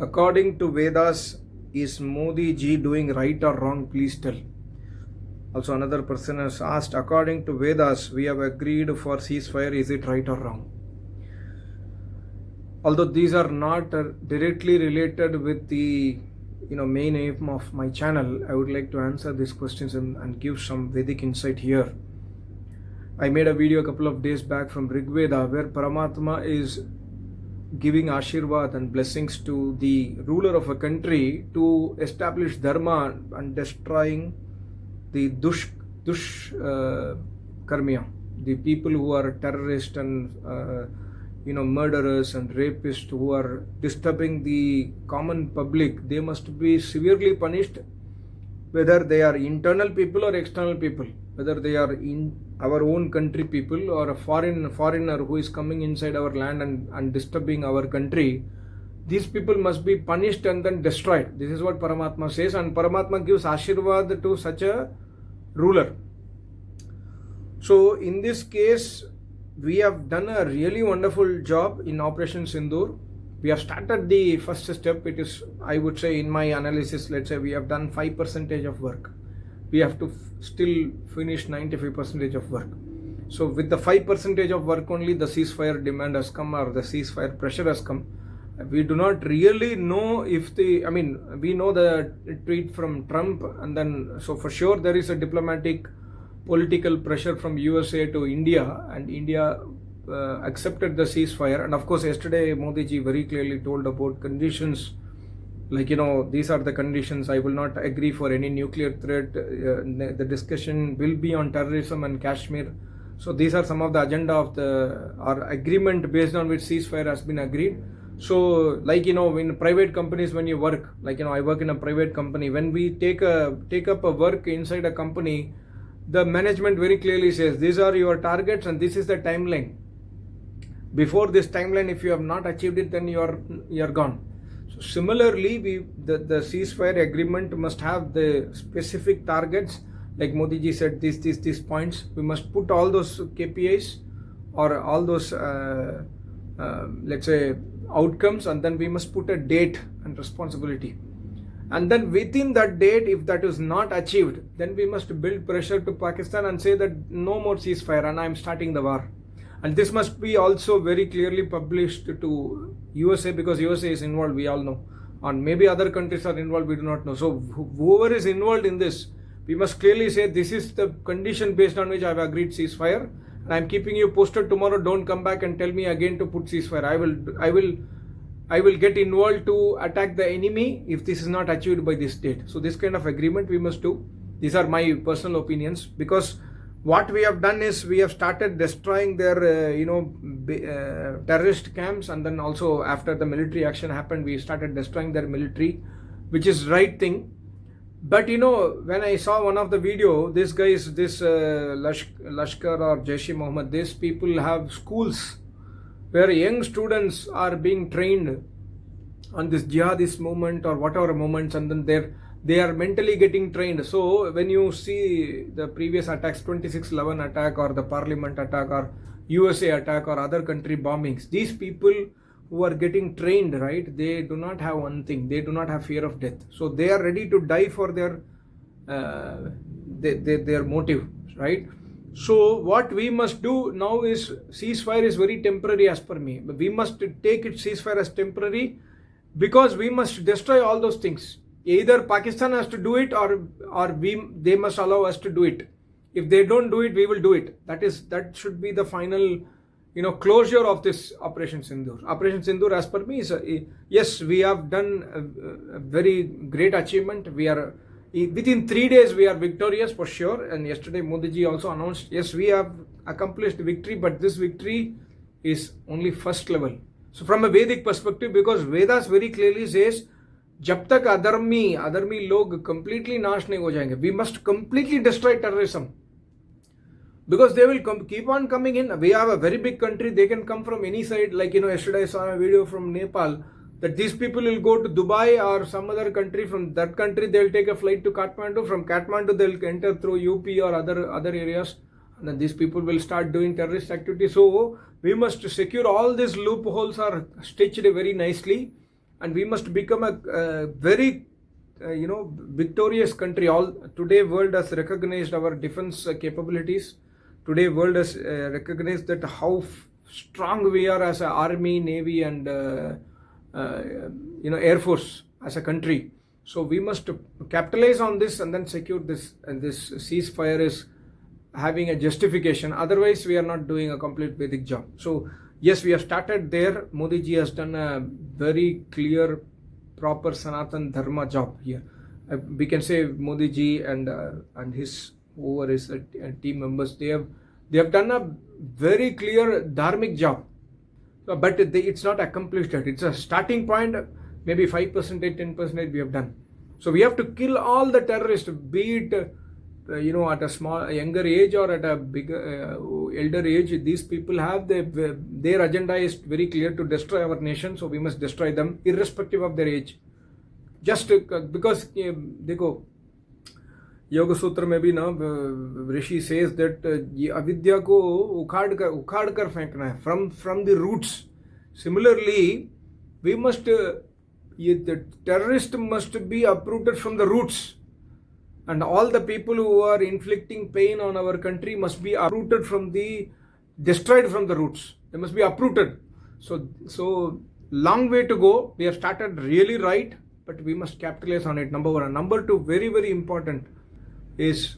According to Vedas, is Modi ji doing right or wrong? Please tell. Also, another person has asked, according to Vedas, we have agreed for ceasefire. Is it right or wrong? Although these are not directly related with the main aim of my channel, I would like to answer these questions and give some Vedic insight here. I made a video a couple of days back from Rig Veda where Paramatma is giving Ashirvad and blessings to the ruler of a country to establish Dharma and destroying the Karmiya, the people who are terrorists and murderers and rapists who are disturbing the common public. They must be severely punished, whether they are internal people or external people, whether they are in our own country people or a foreigner who is coming inside our land and disturbing our country. These people must be punished and then destroyed. This is what Paramatma says, and Paramatma gives Ashirvad to such a ruler. So in this case, we have done a really wonderful job in Operation Sindoor. We have started the first step. It is, I would say, in my analysis, let's say we have done 5% of work. We have to still finish 95% of work. So with the 5% of work only, the ceasefire demand has come, or the ceasefire pressure has come. We do not really know if we know the tweet from Trump, and then so for sure there is a diplomatic political pressure from USA to India, and India accepted the ceasefire. And of course, yesterday Modi ji very clearly told about conditions, like these are the conditions. I will not agree for any nuclear threat. The discussion will be on terrorism and Kashmir. So these are some of the agenda of our agreement based on which ceasefire has been agreed. So like in private companies, when you work, like I work in a private company, when we take up a work inside a company, the management very clearly says these are your targets and this is the timeline. Before this timeline, if you have not achieved it, then you're gone. So similarly, the ceasefire agreement must have the specific targets, like Modi ji said, these points. We must put all those KPIs or all those let's say outcomes, and then we must put a date and responsibility. And then within that date, if that is not achieved, then we must build pressure to Pakistan and say that no more ceasefire and I am starting the war. And this must be also very clearly published to USA, because USA is involved, we all know. And maybe other countries are involved, we do not know. So whoever is involved in this, we must clearly say this is the condition based on which I have agreed ceasefire. And I am keeping you posted tomorrow. Don't come back and tell me again to put ceasefire. I will get involved to attack the enemy if this is not achieved by this date. So this kind of agreement we must do. These are my personal opinions, because what we have done is we have started destroying their terrorist camps, and then also after the military action happened, we started destroying their military, which is right thing. But when I saw one of the video, this Lashkar or Jaish-e-Mohammed, these people have schools where young students are being trained on this jihadist movement or whatever movements, and then they are mentally getting trained. So when you see the previous attacks, 26/11 attack or the parliament attack or USA attack or other country bombings, these people who are getting trained, right, they do not have one thing, they do not have fear of death. So they are ready to die for their motive, right? So what we must do now is, ceasefire is very temporary as per me. But we must take it ceasefire as temporary, because we must destroy all those things. Either Pakistan has to do it or they must allow us to do it. If they don't do it, we will do it. That should be the final closure of this Operation Sindoor. Operation Sindoor, as per me, is yes, we have done a very great achievement. We are within 3 days we are victorious for sure. And yesterday Modi ji also announced, yes, we have accomplished victory, but this victory is only first level. So from a Vedic perspective, because Vedas very clearly says, जब तक अधर्मी लोग completely नाश नहीं हो जाएंगे, we must completely destroy terrorism, because they will keep on coming in. We have a very big country, they can come from any side. Like yesterday I saw a video from Nepal that these people will go to Dubai or some other country. From that country they will take a flight to Kathmandu. From Kathmandu they will enter through UP or other areas, and then these people will start doing terrorist activity. So we must secure all these loopholes are stitched very nicely, and we must become a very victorious country. All today world has recognized our defense capabilities. Today world has recognized that how strong we are as an army, navy, and air force as a country. So we must capitalize on this and then secure this, and this ceasefire is having a justification. Otherwise we are not doing a complete Vedic job. So yes, we have started there. Modi ji has done a very clear, proper Sanatan Dharma job here. We can say Modi ji and his whoever is team members, they have done a very clear dharmic job. But it's not accomplished yet. It's a starting point. Maybe 5%, 10% we have done. So we have to kill all the terrorists, be it at a younger age or at a bigger elder age. These people have their agenda is very clear, to destroy our nation. So we must destroy them irrespective of their age. Just because देखो योग सूत्र में भी ना ऋषि says that ये अविद्या को उखाड़ कर फेंकना है from the roots. Similarly, we must the terrorist must be uprooted from the roots, and all the people who are inflicting pain on our country must be uprooted destroyed from the roots. They must be uprooted. So long way to go. We have started really right, but we must capitalize on it. Number one. And number two, very very important, is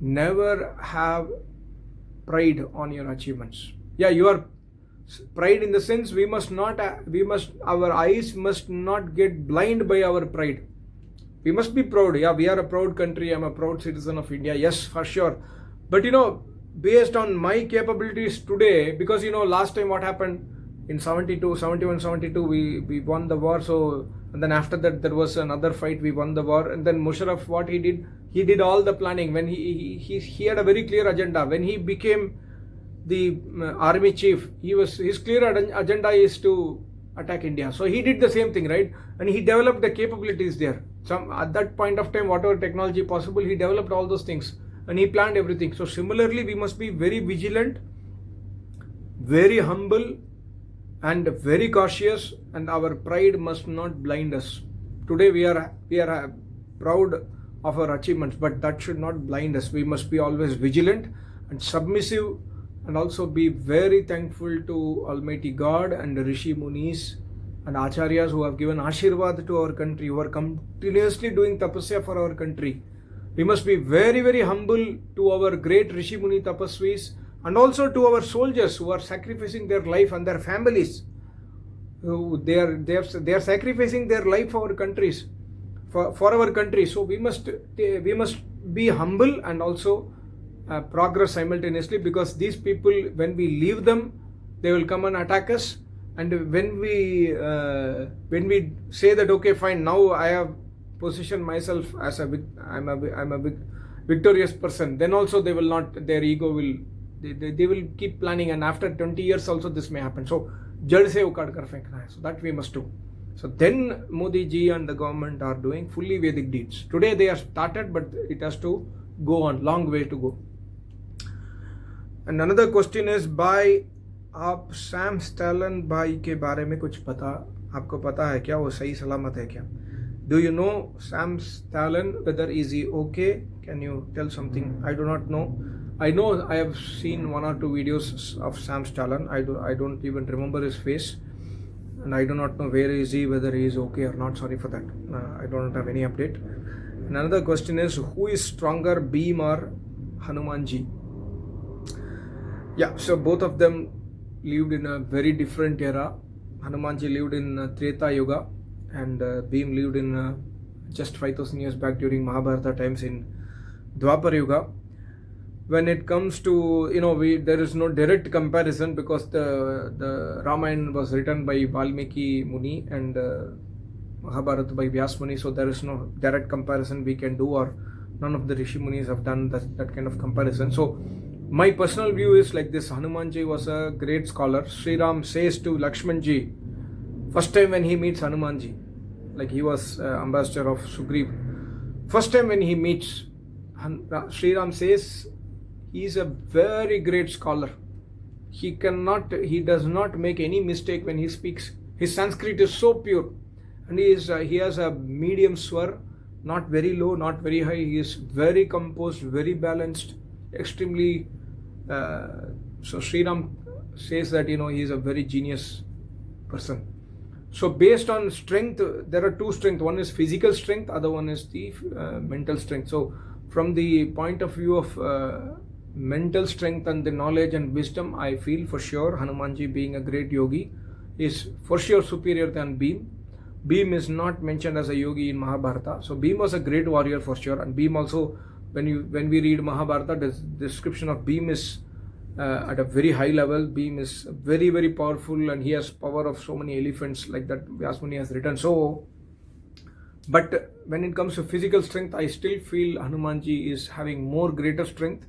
never have pride on your achievements. Yeah, you are pride in the sense our eyes must not get blind by our pride. We must be proud. Yeah, we are a proud country. I'm a proud citizen of India. Yes, for sure. But based on my capabilities today, because last time what happened in 71-72, we won the war. So, and then after that there was another fight, we won the war. And then Musharraf, what he did all the planning. When he had a very clear agenda. When he became the army chief, his clear agenda is to attack India. So he did the same thing, right? And he developed the capabilities there. At that point of time, whatever technology possible, he developed all those things and he planned everything. So similarly, we must be very vigilant, very humble, and very cautious, and our pride must not blind us. Today we are proud of our achievements, but that should not blind us. We must be always vigilant and submissive, and also be very thankful to Almighty God and Rishi Munis and Acharyas who have given Ashirvad to our country, who are continuously doing tapasya for our country. We must be very very humble to our great Rishi Muni Tapasvis, and also to our soldiers who are sacrificing their life and their families. They are sacrificing their life for our countries, for our country. So we must be humble and also progress simultaneously, because these people, when we leave them, they will come and attack us. And when we say that okay fine, now I have positioned myself as I'm a victorious person, then also they will not, their ego will, they will keep planning, and after 20 years also this may happen. So jad se ukad kar fenkna hai. So that we must do. So then Modi ji and the government are doing fully Vedic deeds. Today they are started, but it has to go on, long way to go. And another question is, by आप Sam Stallone भाई के बारे में कुछ आपको पता है क्या? वो सही सलामत है क्या? Do you know Sam Stalin, whether is he okay? Can you tell something? I do not know. I know I have seen 1 or 2 videos of Sam Stalin. I don't even remember his face, and I do not know where is he, whether he is okay or not. Sorry for that. I don't have any update. And another question is, who is stronger, Bhim or Hanumanji? Yeah, so both of them lived in a very different era. Hanumanji lived in Treta Yuga, and Bhim lived in just 5000 years back during Mahabharata times in Dwapar Yuga. When it comes to, there is no direct comparison, because the Ramayana was written by Valmiki Muni and Mahabharata by Vyas Muni, so there is no direct comparison we can do, or none of the Rishi Munis have done that kind of comparison. So my personal view is like this: Hanumanji was a great scholar. Sri Ram says to Lakshmanji, first time when he meets Hanumanji, like he was ambassador of Sugriv, first time when he meets, Sri Ram says he is a very great scholar. He does not make any mistake when he speaks. His Sanskrit is so pure. and he has a medium swar, not very low, not very high. He is very composed, very balanced, extremely. So Sri Ram says that he is a very genius person. So based on strength, there are two strengths. One is physical strength, other one is the mental strength. So from the point of view of mental strength and the knowledge and wisdom, I feel for sure Hanumanji, being a great yogi, is for sure superior than Bhim. Bhim is not mentioned as a yogi in Mahabharata. So Bhim was a great warrior for sure, and Bhim also, when we read Mahabharata, the description of Bhim is at a very high level. Bhim is very, very powerful, and he has power of so many elephants, like that Vyasmuni has written. So, but when it comes to physical strength, I still feel Hanumanji is having more greater strength,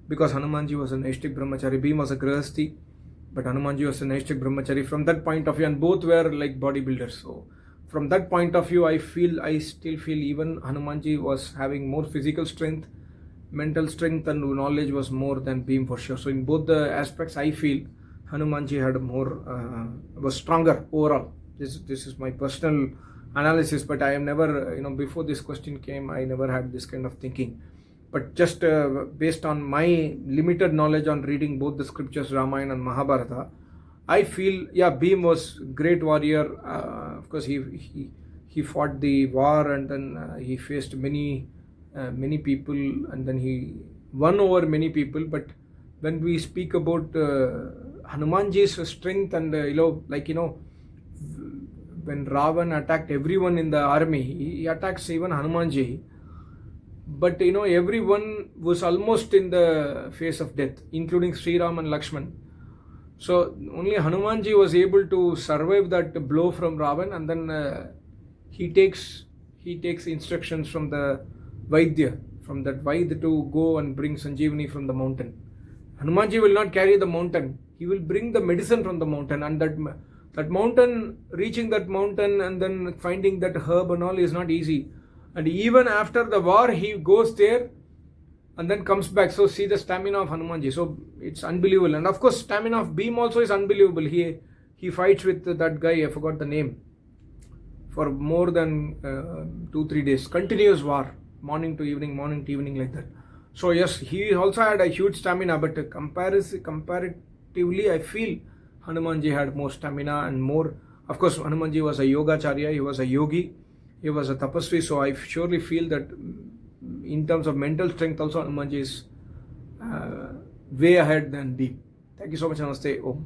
because Hanumanji was a Naishtik Brahmachari, Bhim was a Grihasthi, but Hanumanji was a Naishtik Brahmachari. From that point of view, and both were like bodybuilders. So from that point of view, I still feel even Hanumanji was having more physical strength, mental strength and knowledge was more than Bhim for sure. So in both the aspects, I feel Hanumanji had was stronger overall. This is my personal analysis, but I am never, before this question came, I never had this kind of thinking. But just based on my limited knowledge on reading both the scriptures, Ramayana and Mahabharata, I feel, Bhim was great warrior. Of course, he fought the war, and then he faced many people, and then he won over many people. But when we speak about Hanumanji's strength and when Ravan attacked everyone in the army, he attacks even Hanumanji, but everyone was almost in the face of death, including Sri Ram and Lakshman. So only Hanumanji was able to survive that blow from Ravan, and then he takes instructions from the Vaidya, from that Vaidya, to go and bring Sanjeevani from the mountain. Hanumanji will not carry the mountain, he will bring the medicine from the mountain, and that mountain, reaching that mountain and then finding that herb and all is not easy. And even after the war, he goes there and then comes back. So see the stamina of Hanumanji. So it's unbelievable. And of course, stamina of Bhim also is unbelievable. He fights with that guy, I forgot the name, for more than 2-3 days. Continuous war, morning to evening, like that. So yes, he also had a huge stamina, but comparatively, I feel Hanumanji had more stamina and more. Of course, Hanumanji was a yogacharya, he was a yogi, he was a tapasvi. So I surely feel that in terms of mental strength also, Hanumanji is way ahead than Bhim. Thank you so much. Namaste. Om.